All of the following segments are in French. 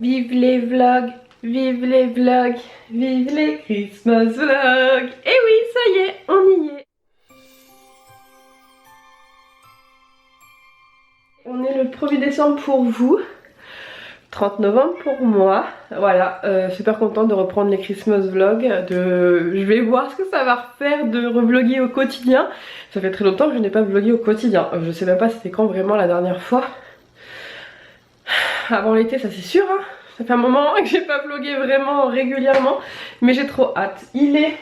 Vive les vlogs, vive les vlogs, vive les Christmas vlogs. Et oui, ça y est, on y est. On est le 1er décembre pour vous, 30 novembre pour moi. Voilà, super contente de reprendre les Christmas vlogs. Je vais voir ce que ça va refaire de revloguer au quotidien. Ça fait très longtemps que je n'ai pas vlogué au quotidien. Je sais même pas c'était quand vraiment la dernière fois. Avant l'été, ça c'est sûr, hein. Ça fait un moment que j'ai pas vlogué vraiment régulièrement, mais j'ai trop hâte. Il est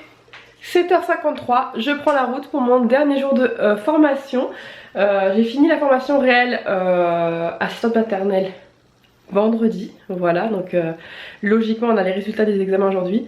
7h53, je prends la route pour mon dernier jour de formation. J'ai fini la formation réelle assistante maternelle vendredi, voilà, donc logiquement on a les résultats des examens aujourd'hui.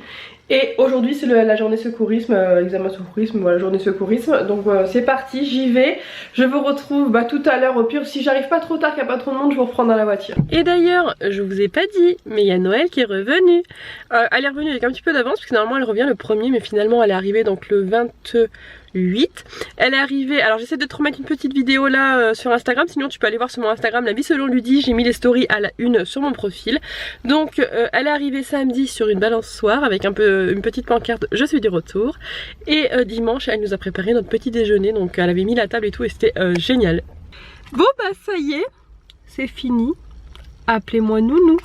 Et aujourd'hui c'est la journée secourisme, examen secourisme, voilà, journée secourisme. Donc c'est parti, j'y vais. Je vous retrouve tout à l'heure, au pire si j'arrive pas trop tard, qu'il n'y a pas trop de monde, je vous reprends dans la voiture. Et d'ailleurs, je vous ai pas dit, mais il y a Noël qui est revenue. Elle est revenue avec un petit peu d'avance, parce que normalement elle revient le 1er, mais finalement elle est arrivée donc le 28. Elle est arrivée, alors j'essaie de te remettre une petite vidéo là sur Instagram, sinon tu peux aller voir sur mon Instagram La Vie Selon Ludie, j'ai mis les stories à la une sur mon profil. Donc elle est arrivée samedi sur une balançoire avec une petite pancarte je suis du retour. Et dimanche elle nous a préparé notre petit déjeuner, donc elle avait mis la table et tout et c'était génial. Bon bah ça y est, c'est fini. Appelez-moi Nounou.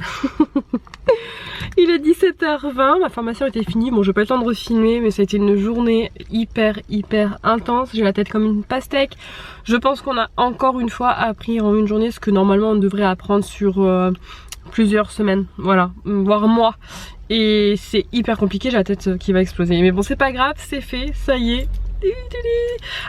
Il est 17h20, ma formation était finie. Bon, j'ai pas eu le temps de refilmer, mais ça a été une journée hyper intense. J'ai la tête comme une pastèque. Je pense qu'on a encore une fois appris en une journée ce que normalement on devrait apprendre sur plusieurs semaines, voilà, voire mois. Et c'est hyper compliqué, j'ai la tête qui va exploser. Mais bon, c'est pas grave, c'est fait, ça y est.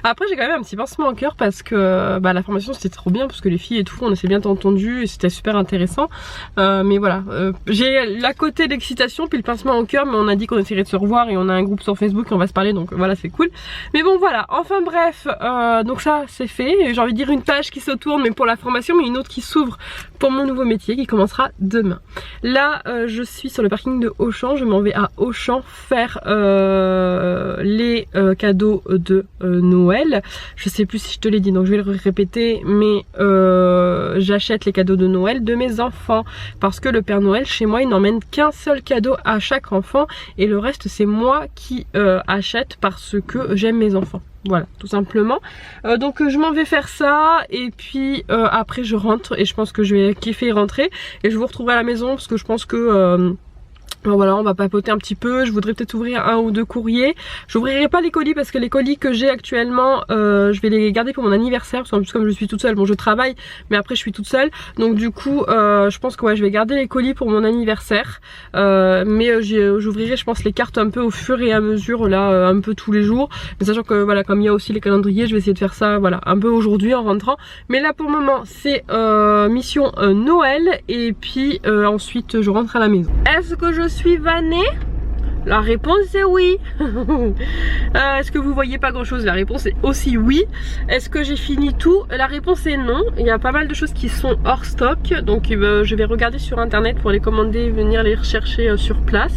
Après j'ai quand même un petit pincement au cœur parce que la formation c'était trop bien, parce que les filles et tout on s'est bien entendu et c'était super intéressant, mais voilà, j'ai la côté d'excitation puis le pincement au cœur, mais on a dit qu'on essaierait de se revoir et on a un groupe sur Facebook et on va se parler, donc voilà, c'est cool. Mais bon voilà, enfin bref, donc ça c'est fait. J'ai envie de dire une page qui se tourne mais pour la formation, mais une autre qui s'ouvre pour mon nouveau métier qui commencera demain. Là je suis sur le parking de Auchan, je m'en vais à Auchan faire les cadeaux de Noël. Je sais plus si je te l'ai dit, donc je vais le répéter, mais j'achète les cadeaux de Noël de mes enfants parce que le Père Noël chez moi il n'emmène qu'un seul cadeau à chaque enfant et le reste c'est moi qui achète parce que j'aime mes enfants. Voilà, tout simplement. Donc je m'en vais faire ça et puis après je rentre et je pense que je vais kiffer rentrer et je vous retrouverai à la maison parce que je pense que voilà, on va papoter un petit peu. Je voudrais peut-être ouvrir un ou deux courriers. J'ouvrirai pas les colis parce que les colis que j'ai actuellement je vais les garder pour mon anniversaire, parce qu'en plus comme je suis toute seule, bon je travaille mais après je suis toute seule, donc du coup je pense que ouais, je vais garder les colis pour mon anniversaire, mais j'ouvrirai je pense les cartes un peu au fur et à mesure là, un peu tous les jours, mais sachant que voilà, comme il y a aussi les calendriers, je vais essayer de faire ça voilà un peu aujourd'hui en rentrant, mais là pour le moment c'est mission Noël et puis ensuite je rentre à la maison. Est-ce que je suis vannée? La réponse est oui. Est-ce que vous voyez pas grand chose? La réponse est aussi oui. Est-ce que j'ai fini tout? La réponse est non. Il y a pas mal de choses qui sont hors stock, donc je vais regarder sur internet pour les commander, venir les rechercher sur place.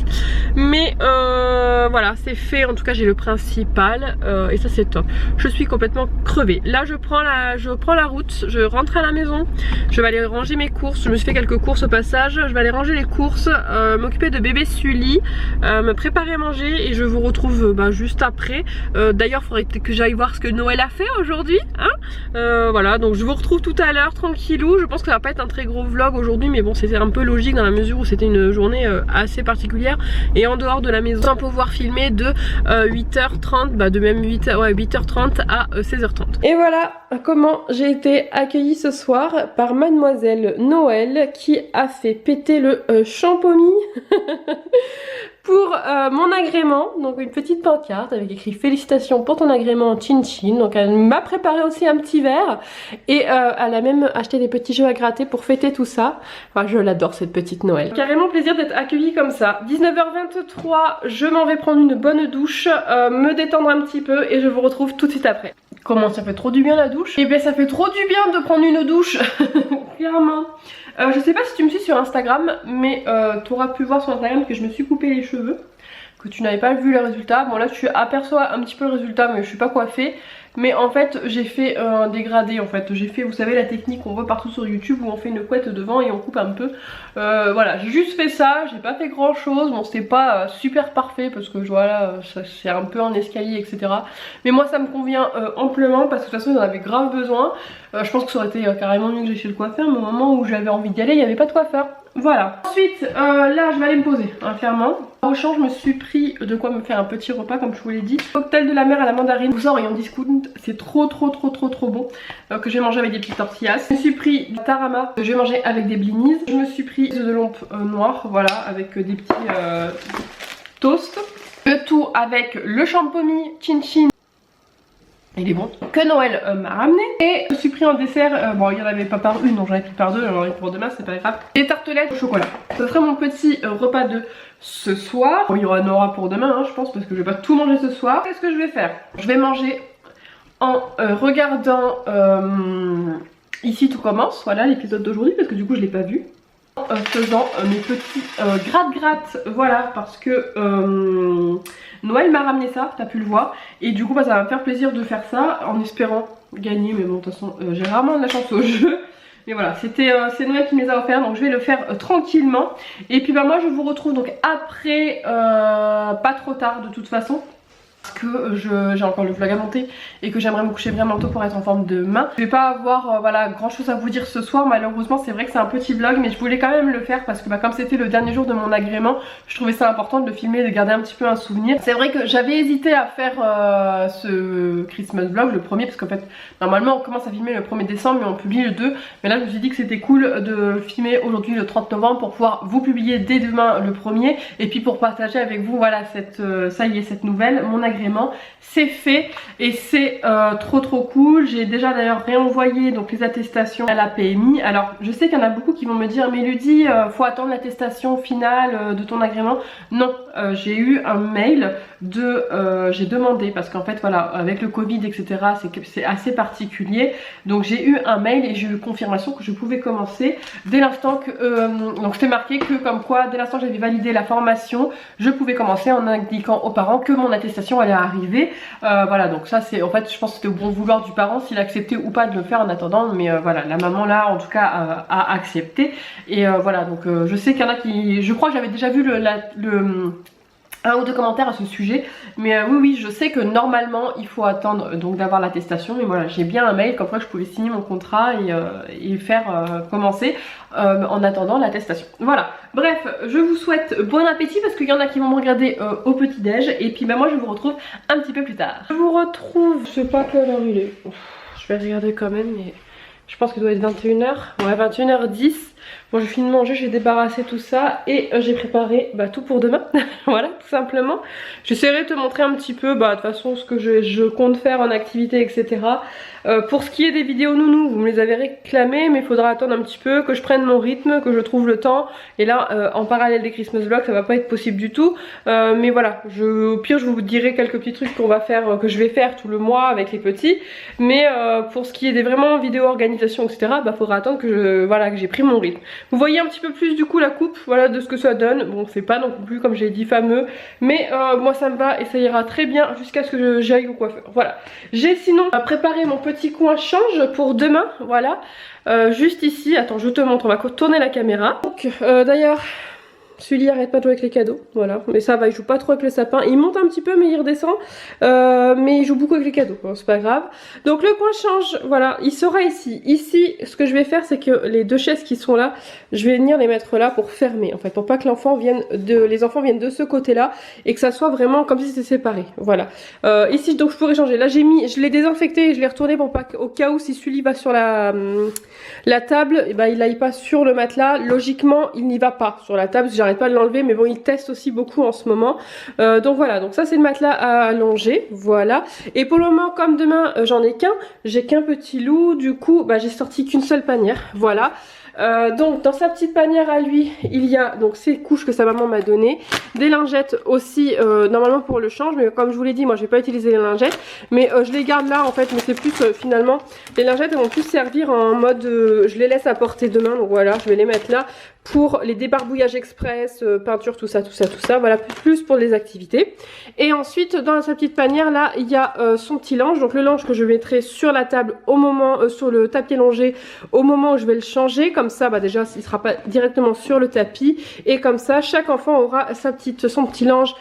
Mais voilà, c'est fait. En tout cas j'ai le principal et ça c'est top. Je suis complètement crevée. Là je prends la route, je rentre à la maison, je vais aller ranger mes courses. Je me suis fait quelques courses au passage. Je vais aller ranger les courses, m'occuper de bébé Sully, me préparer à manger et je vous retrouve juste après. D'ailleurs il faudrait peut-être que j'aille voir ce que Noël a fait aujourd'hui, hein. Voilà, donc je vous retrouve tout à l'heure tranquillou. Je pense que ça va pas être un très gros vlog aujourd'hui, mais bon c'était un peu logique dans la mesure où c'était une journée assez particulière et en dehors de la maison, sans pouvoir filmer de 8h30, de même 8h30 à 16h30. Et voilà comment j'ai été accueillie ce soir par Mademoiselle Noël qui a fait péter le champomis pour mon agrément, donc une petite pancarte avec écrit félicitations pour ton agrément Chin Chin. Donc elle m'a préparé aussi un petit verre et elle a même acheté des petits jeux à gratter pour fêter tout ça. Enfin, je l'adore cette petite Noël. Carrément plaisir d'être accueillie comme ça. 19h23, je m'en vais prendre une bonne douche, me détendre un petit peu et je vous retrouve tout de suite après. Comment ça fait trop du bien la douche? Eh bien ça fait trop du bien de prendre une douche, clairement. Je sais pas si tu me suis sur Instagram, mais tu auras pu voir sur Instagram que je me suis coupé les cheveux. que tu n'avais pas vu le résultat. Bon là tu aperçois un petit peu le résultat mais je suis pas coiffée. Mais en fait j'ai fait un dégradé en fait. J'ai fait, vous savez, la technique qu'on voit partout sur YouTube où on fait une couette devant et on coupe un peu. Voilà, j'ai juste fait ça, j'ai pas fait grand chose. Bon c'était pas super parfait parce que voilà, c'est un peu un escalier etc. Mais moi ça me convient amplement parce que de toute façon j'en avais grave besoin. Je pense que ça aurait été carrément mieux que j'ai chez le coiffeur, mais au moment où j'avais envie d'y aller il n'y avait pas de coiffeur. Voilà. Ensuite là je vais aller me poser hein, clairement. Au champ je me suis pris de quoi me faire un petit repas comme je vous l'ai dit. Cocktail de la mer à la mandarine. Vous ça en rayon discount, c'est trop bon. Que je vais manger avec des petites tortillas. Je me suis pris du tarama que je vais manger avec des blinis. Je me suis pris de l'ompe noire, voilà, avec des petits toasts. Le tout avec le champomis chin chin. Il est bon. Que Noël m'a ramené. Et je me suis pris en dessert, bon il n'y en avait pas par une, donc j'en ai pris par deux, j'en ai pour demain, c'est pas grave. Des tartelettes au chocolat. Ce serait mon petit repas de ce soir. Bon, il y aura pour demain hein, je pense, parce que je vais pas tout manger ce soir. Qu'est-ce que je vais faire? Je vais manger en regardant Ici tout commence, voilà l'épisode d'aujourd'hui, parce que du coup je l'ai pas vu. En faisant mes petits gratte-gratte, voilà, parce que Noël m'a ramené ça, t'as pu le voir. Et du coup bah, ça va me faire plaisir de faire ça en espérant gagner, mais bon de toute façon j'ai rarement de la chance au jeu. Mais voilà, c'est Noël qui me les a offerts, donc je vais le faire tranquillement. Et puis bah moi je vous retrouve donc après, pas trop tard de toute façon. Parce que j'ai encore le vlog à monter et que j'aimerais me coucher vraiment tôt pour être en forme demain. Je vais pas avoir voilà, grand chose à vous dire ce soir malheureusement, c'est vrai que c'est un petit vlog mais je voulais quand même le faire parce que bah, comme c'était le dernier jour de mon agrément, je trouvais ça important de le filmer et de garder un petit peu un souvenir. C'est vrai que j'avais hésité à faire ce Christmas vlog, le premier, parce qu'en fait normalement on commence à filmer le 1er décembre mais on publie le 2. Mais là je me suis dit que c'était cool de filmer aujourd'hui le 30 novembre pour pouvoir vous publier dès demain le 1er. Et puis pour partager avec vous voilà ça y est, cette nouvelle, mon agrément c'est fait et c'est trop cool. J'ai déjà d'ailleurs réenvoyé donc les attestations à la PMI. Alors je sais qu'il y en a beaucoup qui vont me dire mais Ludie faut attendre l'attestation finale de ton agrément. Non, j'ai eu un mail de j'ai demandé parce qu'en fait voilà avec le Covid etc c'est assez particulier, donc j'ai eu un mail et j'ai eu confirmation que je pouvais commencer dès l'instant que donc c'était marqué que comme quoi dès l'instant que j'avais validé la formation je pouvais commencer en indiquant aux parents que mon attestation allait arriver. Voilà, donc ça c'est en fait je pense que c'était au bon vouloir du parent s'il acceptait ou pas de le faire en attendant, mais voilà la maman là en tout cas a accepté. Et voilà donc je sais qu'il y en a qui, je crois que j'avais déjà vu un ou deux commentaires à ce sujet, mais oui je sais que normalement il faut attendre donc d'avoir l'attestation, mais voilà j'ai bien un mail comme quoi je pouvais signer mon contrat et faire commencer en attendant l'attestation. Voilà, bref je vous souhaite bon appétit parce qu'il y en a qui vont me regarder au petit déj et puis bah, moi je vous retrouve un petit peu plus tard. Je vous retrouve, je sais pas quelle heure il est, je vais regarder quand même mais je pense qu'il doit être 21h, ouais 21h10. Bon j'ai fini de manger, j'ai débarrassé tout ça et j'ai préparé bah, tout pour demain. Voilà tout simplement. J'essaierai de te montrer un petit peu bah, de toute façon ce que je compte faire en activité etc. Pour ce qui est des vidéos nounous, vous me les avez réclamées mais il faudra attendre un petit peu que je prenne mon rythme, que je trouve le temps. Et là en parallèle des Christmas vlogs ça va pas être possible du tout. Mais voilà, au pire je vous dirai quelques petits trucs qu'on va faire, que je vais faire tout le mois avec les petits. Mais pour ce qui est des vraiment vidéos organisation etc. bah faudra attendre que voilà, que j'ai pris mon rythme. Vous voyez un petit peu plus du coup la coupe, voilà de ce que ça donne. Bon c'est pas non plus comme j'ai dit fameux, mais moi ça me va et ça ira très bien jusqu'à ce que j'aille au coiffeur. Voilà, j'ai sinon préparé mon petit coin change pour demain, voilà, juste ici. Attends je te montre, on va tourner la caméra. Donc d'ailleurs Sully arrête pas de jouer avec les cadeaux, voilà, mais ça va, il joue pas trop avec le sapin, il monte un petit peu mais il redescend, mais il joue beaucoup avec les cadeaux, bon, c'est pas grave. Donc le coin change, voilà, il sera ici. Ici, ce que je vais faire c'est que les deux chaises qui sont là, je vais venir les mettre là pour fermer, en fait, pour pas que les enfants viennent de ce côté là, et que ça soit vraiment comme si c'était séparé, voilà. Ici, donc je pourrais changer, là je l'ai désinfecté et je l'ai retourné pour pas au cas où si Sully va sur la table, et ben il n'aille pas sur le matelas, logiquement il n'y va pas sur la table, j'arrête pas de l'enlever mais bon il teste aussi beaucoup en ce moment, donc voilà, donc ça c'est le matelas à allonger, voilà. Et pour le moment comme demain j'en ai qu'un, j'ai qu'un petit loup, du coup bah, j'ai sorti qu'une seule panière, voilà. Donc dans sa petite panière à lui il y a donc ces couches que sa maman m'a donné, des lingettes aussi normalement pour le change, mais comme je vous l'ai dit moi je vais pas utiliser les lingettes, mais je les garde là en fait, mais c'est plus finalement les lingettes elles vont plus servir en mode je les laisse à porter demain, donc voilà je vais les mettre là pour les débarbouillages express, peinture, tout ça, voilà, plus pour les activités. Et ensuite, dans sa petite panière, là, il y a son petit linge, donc le linge que je mettrai sur la table au moment, sur le tapis allongé, au moment où je vais le changer, comme ça, bah déjà, il sera pas directement sur le tapis, et comme ça, chaque enfant aura son petit linge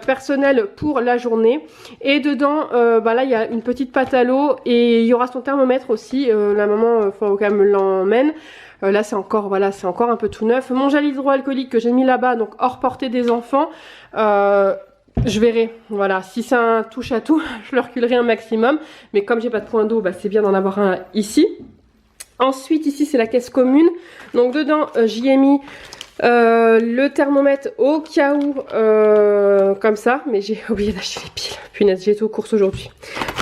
personnel pour la journée. Et dedans, bah là, il y a une petite pâte à l'eau, et il y aura son thermomètre aussi, la maman, faut quand même l'emmène. Là c'est encore, voilà, c'est encore un peu tout neuf. Mon gel hydroalcoolique que j'ai mis là-bas, donc hors portée des enfants. Je verrai, voilà, si c'est un touche à tout, je le reculerai un maximum. Mais comme j'ai pas de point d'eau, bah, c'est bien d'en avoir un ici. Ensuite ici c'est la caisse commune. Donc dedans j'y ai mis le thermomètre au cas où, comme ça, mais j'ai oublié d'acheter les piles. Punaise, j'ai été aux courses aujourd'hui.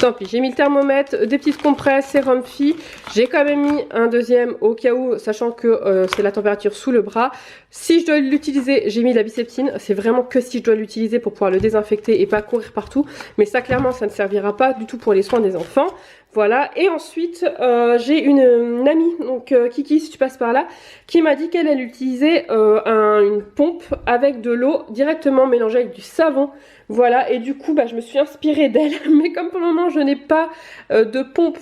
Tant pis, j'ai mis le thermomètre, des petites compresses, sérum Phi. J'ai quand même mis un deuxième au cas où, sachant que c'est la température sous le bras. Si je dois l'utiliser, j'ai mis de la biceptine. C'est vraiment que si je dois l'utiliser pour pouvoir le désinfecter et pas courir partout. Mais ça, clairement, ça ne servira pas du tout pour les soins des enfants. Voilà, et ensuite j'ai une amie, donc Kiki si tu passes par là, qui m'a dit qu'elle utilisait une pompe avec de l'eau directement mélangée avec du savon. Voilà, et du coup bah, je me suis inspirée d'elle, mais comme pour le moment je n'ai pas de pompe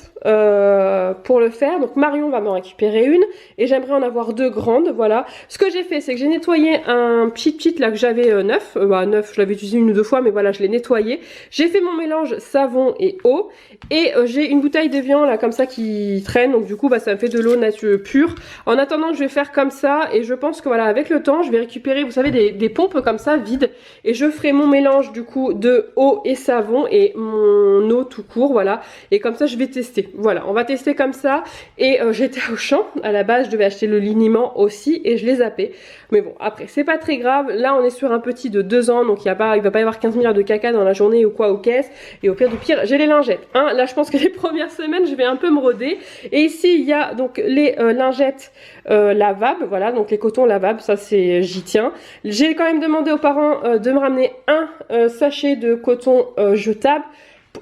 pour le faire, donc Marion va m'en récupérer une, et j'aimerais en avoir deux grandes, voilà. Ce que j'ai fait, c'est que j'ai nettoyé un petit là que j'avais neuf, neuf, je l'avais utilisé une ou deux fois, mais voilà, je l'ai nettoyé. J'ai fait mon mélange savon et eau, et j'ai une bouteille d'évian là comme ça qui traîne, donc du coup bah, ça me fait de l'eau naturelle pure. En attendant, je vais faire comme ça, et je pense que voilà, avec le temps, je vais récupérer, vous savez, des pompes comme ça, vides, et je ferai mon mélange du coup de eau et savon et mon eau tout court, voilà, et comme ça je vais tester, voilà, on va tester comme ça. Et j'étais au champ, à la base je devais acheter le liniment aussi et je l'ai zappé, mais bon après c'est pas très grave. Là on est sur un petit de 2 ans, donc il va pas y avoir 15 milliards de caca dans la journée ou quoi aux caisses, et au pire du pire j'ai les lingettes, hein. Là je pense que les premières semaines je vais un peu me roder, et ici il y a donc les lingettes lavables, voilà, donc les cotons lavables, ça c'est, j'y tiens. J'ai quand même demandé aux parents de me ramener un sachet de coton jetable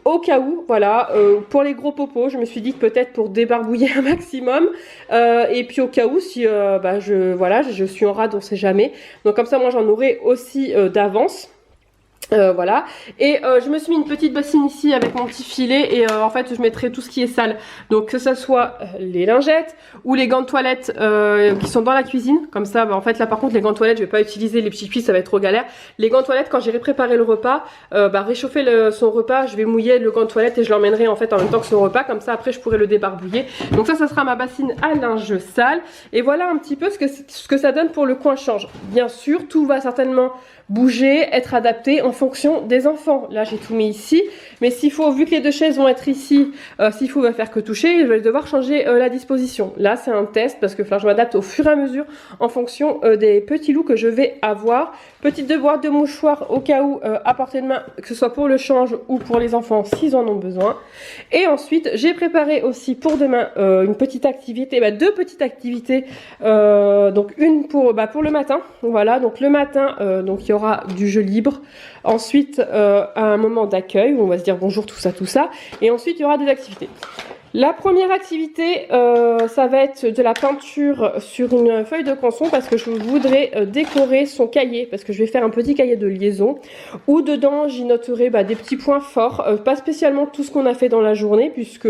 au cas où, voilà, pour les gros popos. Je me suis dit que peut-être pour débarbouiller un maximum, et puis au cas où si bah, je suis en rade, on sait jamais, donc comme ça moi j'en aurai aussi d'avance. Voilà, et je me suis mis une petite bassine ici avec mon petit filet, et en fait je mettrai tout ce qui est sale, donc que ça soit les lingettes ou les gants de toilette qui sont dans la cuisine, comme ça bah, en fait là par contre les gants de toilette je vais pas utiliser les petits puits, ça va être trop galère. Les gants de toilette, quand j'irai préparer le repas, bah, réchauffer son repas, je vais mouiller le gant de toilette et je l'emmènerai en fait en même temps que son repas, comme ça après je pourrai le débarbouiller. Donc ça sera ma bassine à linge sale, et voilà un petit peu ce que ça donne pour le coin change. Bien sûr tout va certainement bouger, être adapté en fonction des enfants. Là j'ai tout mis ici, mais s'il faut, vu que les deux chaises vont être ici, s'il faut va faire que toucher, je vais devoir changer la disposition. Là c'est un test parce que je m'adapte au fur et à mesure en fonction des petits loups que je vais avoir. Petite boîte de mouchoirs au cas où à portée de main, que ce soit pour le change ou pour les enfants s'ils en ont besoin. Et ensuite j'ai préparé aussi pour demain une petite activité, deux petites activités, donc une pour le matin, voilà, donc le matin donc il y aura du jeu libre, ensuite un moment d'accueil où on va se dire bonjour, tout ça, et ensuite il y aura des activités. La première activité, ça va être de la peinture sur une feuille de canson, parce que je voudrais décorer son cahier, parce que je vais faire un petit cahier de liaison où dedans j'y noterai des petits points forts, pas spécialement tout ce qu'on a fait dans la journée, puisque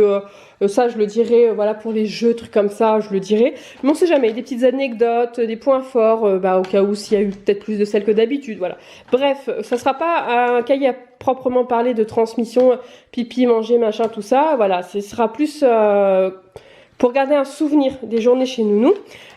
ça je le dirai, voilà, pour les jeux, trucs comme ça je le dirai, mais on sait jamais, des petites anecdotes, des points forts, au cas où s'il y a eu peut-être plus de sel que d'habitude, voilà. Bref, ça sera pas un cahier à proprement parler de transmission, pipi, manger, machin, tout ça, voilà, ce sera plus pour garder un souvenir des journées chez Nounou.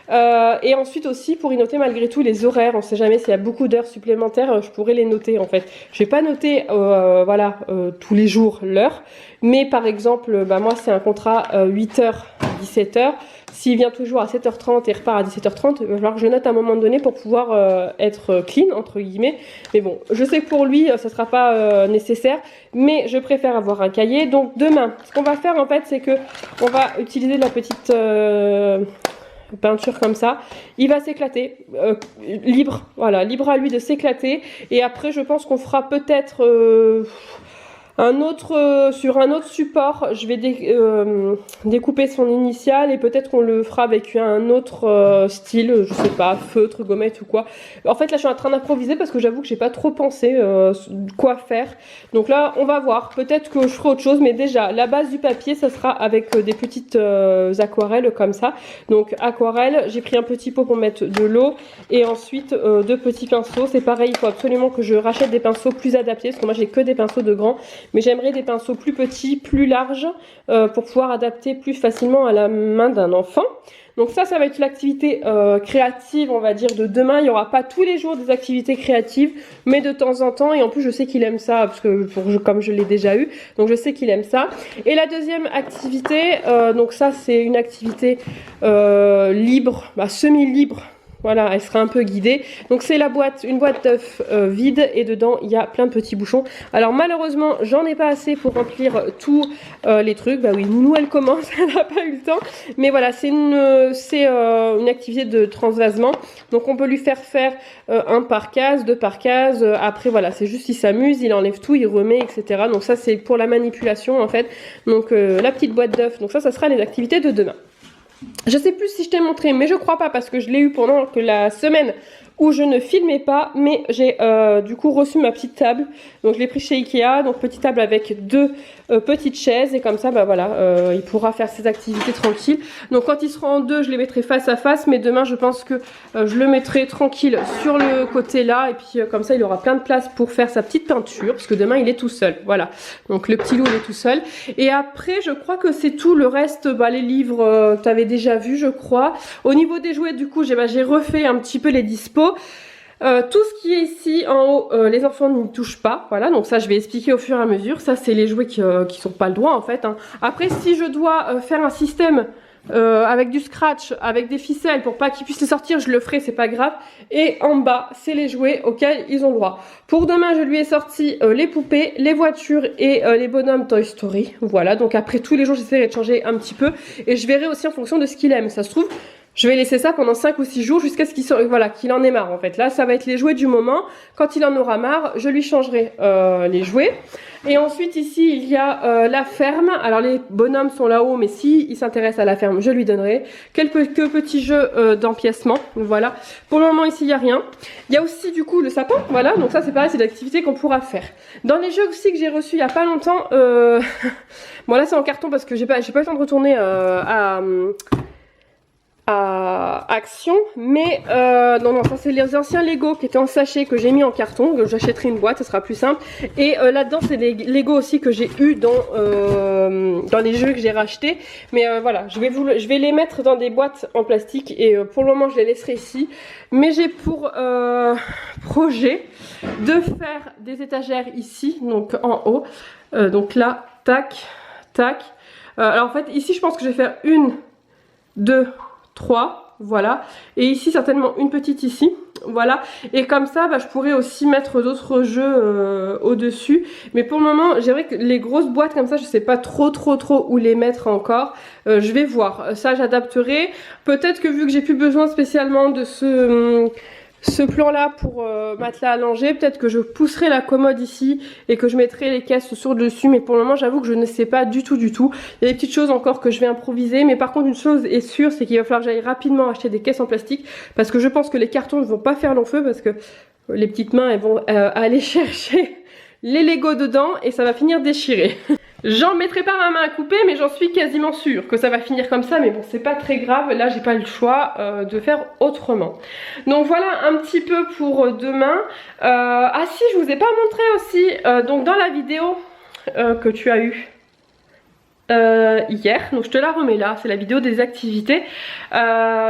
Et ensuite aussi pour y noter malgré tout les horaires, on sait jamais s'il y a beaucoup d'heures supplémentaires, je pourrais les noter en fait. Je vais pas noter voilà, tous les jours l'heure, mais par exemple moi c'est un contrat 8h 17h, s'il vient toujours à 7h30 et repart à 17h30, il va falloir que je note à un moment donné pour pouvoir être clean entre guillemets. Mais bon, je sais que pour lui ça sera pas nécessaire, mais je préfère avoir un cahier. Donc demain ce qu'on va faire en fait, c'est que on va utiliser de la petite peinture comme ça, il va s'éclater, libre, voilà, libre à lui de s'éclater. Et après je pense qu'on fera peut-être sur un autre support, je vais découper son initiale et peut-être qu'on le fera avec un autre style, je sais pas, feutre, gommette ou quoi. En fait là je suis en train d'improviser parce que j'avoue que j'ai pas trop pensé quoi faire. Donc là on va voir, peut-être que je ferai autre chose, mais déjà la base du papier ça sera avec des petites aquarelles comme ça. Donc aquarelle, j'ai pris un petit pot pour mettre de l'eau et ensuite 2 petits pinceaux. C'est pareil, il faut absolument que je rachète des pinceaux plus adaptés parce que moi j'ai que des pinceaux de grands. Mais j'aimerais des pinceaux plus petits, plus larges, pour pouvoir adapter plus facilement à la main d'un enfant. Donc ça va être l'activité créative, on va dire, de demain. Il n'y aura pas tous les jours des activités créatives, mais de temps en temps. Et en plus, je sais qu'il aime ça, parce que comme je l'ai déjà eu, donc je sais qu'il aime ça. Et la deuxième activité, donc ça c'est une activité libre, semi-libre. Voilà, elle sera un peu guidée. Donc c'est une boîte d'œufs vide et dedans il y a plein de petits bouchons. Alors malheureusement j'en ai pas assez pour remplir tous les trucs. Bah oui, Nounou elle commence, elle n'a pas eu le temps. Mais voilà, c'est une activité de transvasement. Donc on peut lui faire un par case, 2 par case. Après voilà, c'est juste il s'amuse, il enlève tout, il remet, etc. Donc ça c'est pour la manipulation en fait. Donc la petite boîte d'œufs. Donc ça sera les activités de demain. Je sais plus si je t'ai montré, mais je crois pas parce que je l'ai eu pendant la semaine où je ne filmais pas, mais j'ai du coup reçu ma petite table. Donc je l'ai pris chez Ikea, donc petite table avec 2 petites chaises et comme ça bah voilà, il pourra faire ses activités tranquille. Donc quand il sera en 2, je les mettrai face à face, mais demain je pense que je le mettrai tranquille sur le côté là et puis comme ça il aura plein de place pour faire sa petite peinture parce que demain il est tout seul. Voilà, donc le petit loup il est tout seul. Et après je crois que c'est tout, le reste les livres tu avais déjà vu je crois. Au niveau des jouets du coup j'ai refait un petit peu les dispos. Tout ce qui est ici en haut, les enfants n'y touchent pas, voilà, donc ça je vais expliquer au fur et à mesure. Ça c'est les jouets qui sont pas le droit en fait, hein. Après si je dois faire un système avec du scratch, avec des ficelles pour pas qu'ils puissent les sortir, je le ferai, c'est pas grave. Et en bas c'est les jouets auxquels ils ont droit. Pour demain je lui ai sorti les poupées, les voitures et les bonhommes Toy Story, voilà. Donc après tous les jours j'essaierai de changer un petit peu et je verrai aussi en fonction de ce qu'il aime. Ça se trouve je vais laisser ça pendant 5 ou 6 jours jusqu'à ce qu'il en ait marre en fait. Là ça va être les jouets du moment. Quand il en aura marre, je lui changerai les jouets. Et ensuite ici il y a la ferme. Alors les bonhommes sont là-haut, mais si il s'intéresse à la ferme, je lui donnerai. Quelques petits jeux d'empiècement. Voilà. Pour le moment ici il n'y a rien. Il y a aussi du coup le sapin. Voilà, donc ça c'est pareil, c'est l'activité qu'on pourra faire. Dans les jeux aussi que j'ai reçus il n'y a pas longtemps. Bon là c'est en carton parce que j'ai pas eu le temps de retourner à Action, mais non ça c'est les anciens Lego qui étaient en sachet que j'ai mis en carton. J'achèterai une boîte, ce sera plus simple. Et là-dedans c'est les Lego aussi que j'ai eu dans les jeux que j'ai rachetés. Mais voilà, je vais les mettre dans des boîtes en plastique et pour le moment je les laisserai ici. Mais j'ai pour projet de faire des étagères ici, donc en haut. Donc là, tac, tac. Alors en fait ici je pense que je vais faire 1, 2, 3, voilà, et ici certainement une petite ici, voilà, et comme ça je pourrais aussi mettre d'autres jeux au dessus, mais pour le moment j'aimerais que les grosses boîtes comme ça je sais pas trop où les mettre encore. Je vais voir, ça j'adapterai, peut-être que vu que j'ai plus besoin spécialement de ce plan là pour matelas allongé, peut-être que je pousserai la commode ici et que je mettrai les caisses sur dessus, mais pour le moment j'avoue que je ne sais pas du tout. Il y a des petites choses encore que je vais improviser, mais par contre une chose est sûre, c'est qu'il va falloir que j'aille rapidement acheter des caisses en plastique parce que je pense que les cartons ne vont pas faire long feu parce que les petites mains elles vont aller chercher les Lego dedans et ça va finir déchiré. J'en mettrai pas ma main à couper, mais j'en suis quasiment sûre que ça va finir comme ça, mais bon c'est pas très grave, là j'ai pas le choix de faire autrement. Donc voilà un petit peu pour demain. Ah si, je vous ai pas montré aussi, donc dans la vidéo que tu as eue hier, donc je te la remets là, c'est la vidéo des activités.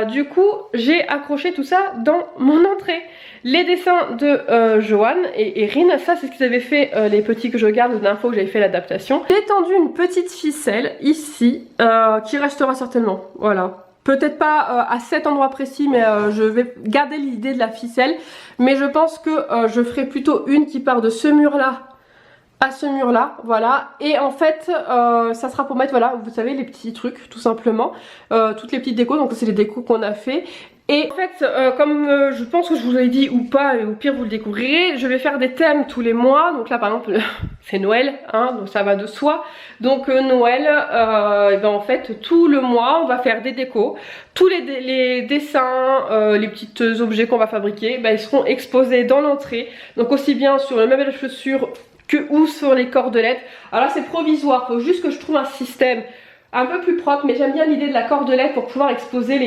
Du coup j'ai accroché tout ça dans mon entrée. Les dessins de Johan et Erin, ça c'est ce qu'ils avaient fait les petits que je garde la dernière fois que j'avais fait l'adaptation. J'ai tendu une petite ficelle ici qui restera certainement, voilà. Peut-être pas à cet endroit précis, mais je vais garder l'idée de la ficelle. Mais je pense que je ferai plutôt une qui part de ce mur là à ce mur là, voilà. Et en fait ça sera pour mettre, voilà, vous savez, les petits trucs tout simplement, toutes les petites décos, donc c'est les décos qu'on a fait. Et en fait, comme je pense que je vous l'ai dit ou pas, et au pire vous le découvrirez, je vais faire des thèmes tous les mois. Donc là par exemple, c'est Noël, hein, donc ça va de soi. Donc Noël, et ben en fait tout le mois on va faire des décos. Tous les dessins, les petits objets qu'on va fabriquer, ben, ils seront exposés dans l'entrée. Donc aussi bien sur le meuble de chaussures que ou sur les cordelettes. Alors là c'est provisoire, faut juste que je trouve un système un peu plus propre. Mais j'aime bien l'idée de la cordelette pour pouvoir exposer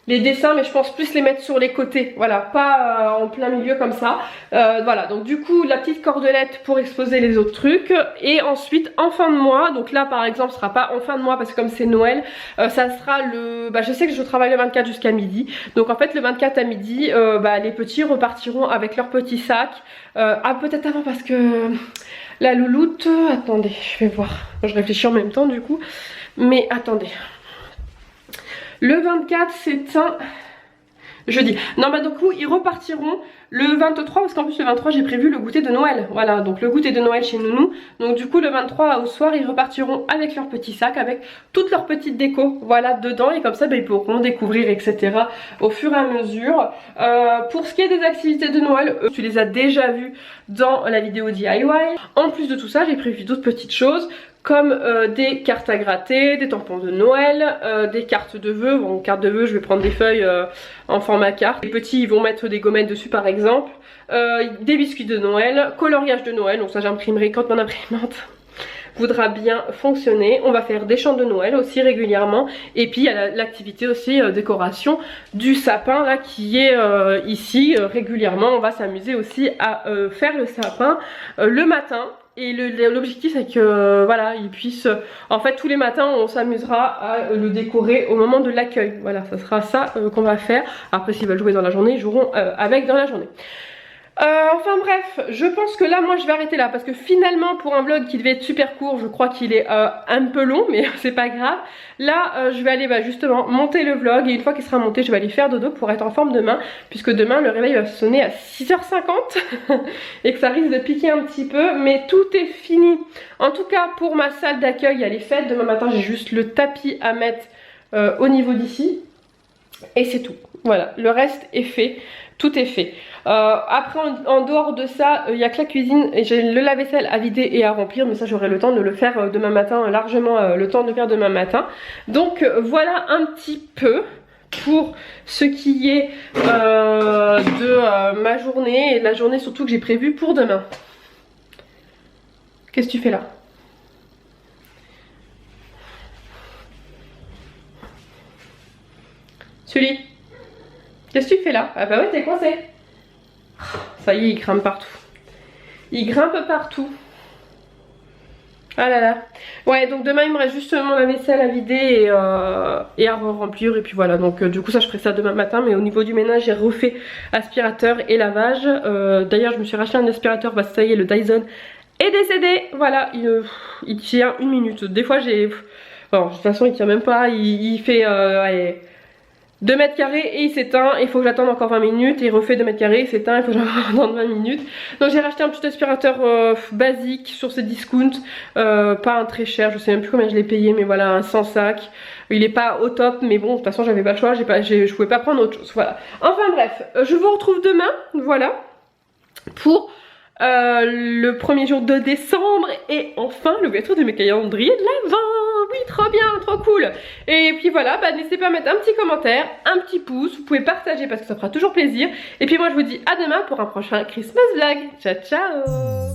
les dessins, mais je pense plus les mettre sur les côtés, voilà, pas en plein milieu comme ça. Voilà, donc du coup la petite cordelette pour exposer les autres trucs. Et ensuite en fin de mois, donc là par exemple ce sera pas en fin de mois parce que comme c'est Noël, ça sera le... Bah, je sais que je travaille le 24 jusqu'à midi. Donc en fait le 24 à midi, bah, les petits repartiront avec leur petit sac. Ah peut-être avant parce que la louloute... Attendez, je vais voir. Je réfléchis en même temps du coup. Mais attendez... Le 24 c'est un jeudi. Non bah du coup ils repartiront le 23 parce qu'en plus le 23 j'ai prévu le goûter de Noël. Voilà, donc le goûter de Noël chez Nounou. Donc du coup le 23 au soir ils repartiront avec leur petit sac, avec toutes leurs petites décos, voilà, dedans. Et comme ça bah, ils pourront découvrir etc. au fur et à mesure. Pour ce qui est des activités de Noël, tu les as déjà vues dans la vidéo DIY. En plus de tout ça j'ai prévu d'autres petites choses, comme des cartes à gratter, des tampons de Noël, des cartes de vœux. Bon, cartes de vœux, je vais prendre des feuilles en format carte. Les petits, ils vont mettre des gommettes dessus par exemple. Des biscuits de Noël, coloriage de Noël, donc ça j'imprimerai quand mon imprimante voudra bien fonctionner. On va faire des chants de Noël aussi régulièrement. Et puis il y a l'activité aussi décoration du sapin là qui est ici régulièrement. On va s'amuser aussi à faire le sapin le matin. Et l'objectif c'est que voilà, ils puissent, en fait tous les matins on s'amusera à le décorer au moment de l'accueil. Voilà, ça sera ça qu'on va faire. Après s'ils veulent jouer dans la journée, ils joueront avec dans la journée. Enfin bref, je pense que là moi je vais arrêter là parce que finalement pour un vlog qui devait être super court, je crois qu'il est un peu long, mais c'est pas grave. Là je vais aller justement monter le vlog et une fois qu'il sera monté je vais aller faire dodo pour être en forme demain, puisque demain le réveil va sonner à 6h50 et que ça risque de piquer un petit peu, mais tout est fini. En tout cas pour ma salle d'accueil elle est faite. Demain matin j'ai juste le tapis à mettre au niveau d'ici et c'est tout. Voilà, le reste est fait. Tout est fait. Après en dehors de ça, il n'y a que la cuisine et j'ai le lave-vaisselle à vider et à remplir, mais ça j'aurai le temps de le faire demain matin, largement le temps de faire demain matin. Donc voilà un petit peu pour ce qui est de ma journée et de la journée surtout que j'ai prévue pour demain. Qu'est-ce que tu fais là? Sully, qu'est-ce que tu fais là? Ah bah ouais, t'es coincé. Ça y est, il grimpe partout. Il grimpe partout. Ah là là. Ouais, donc demain il me reste justement la vaisselle à vider et à remplir. Et puis voilà, donc du coup ça je ferai ça demain matin. Mais au niveau du ménage j'ai refait aspirateur et lavage. D'ailleurs je me suis racheté un aspirateur, bah ça y est, le Dyson est décédé. Voilà, il tient 1 minute. Des fois j'ai... Bon, de toute façon il tient même pas, il fait... allez, 2 mètres carrés et il s'éteint. Il faut que j'attende encore 20 minutes. Et il refait 2 mètres carrés, il s'éteint. Il faut que j'attende 20 minutes. Donc j'ai racheté un petit aspirateur basique sur ces discounts. Pas un très cher, je sais même plus combien je l'ai payé, mais voilà, un 100 sac. Il est pas au top, mais bon, de toute façon j'avais pas le choix. Je pouvais pas prendre autre chose. Voilà. Enfin bref, je vous retrouve demain. Voilà. Pour le premier jour de décembre et enfin l'ouverture de mes calendriers de l'Avent. Oui, trop bien, trop cool. Et puis voilà, bah, n'hésitez pas à mettre un petit commentaire, un petit pouce, vous pouvez partager parce que ça fera toujours plaisir. Et puis moi je vous dis à demain pour un prochain Christmas vlog. Ciao ciao.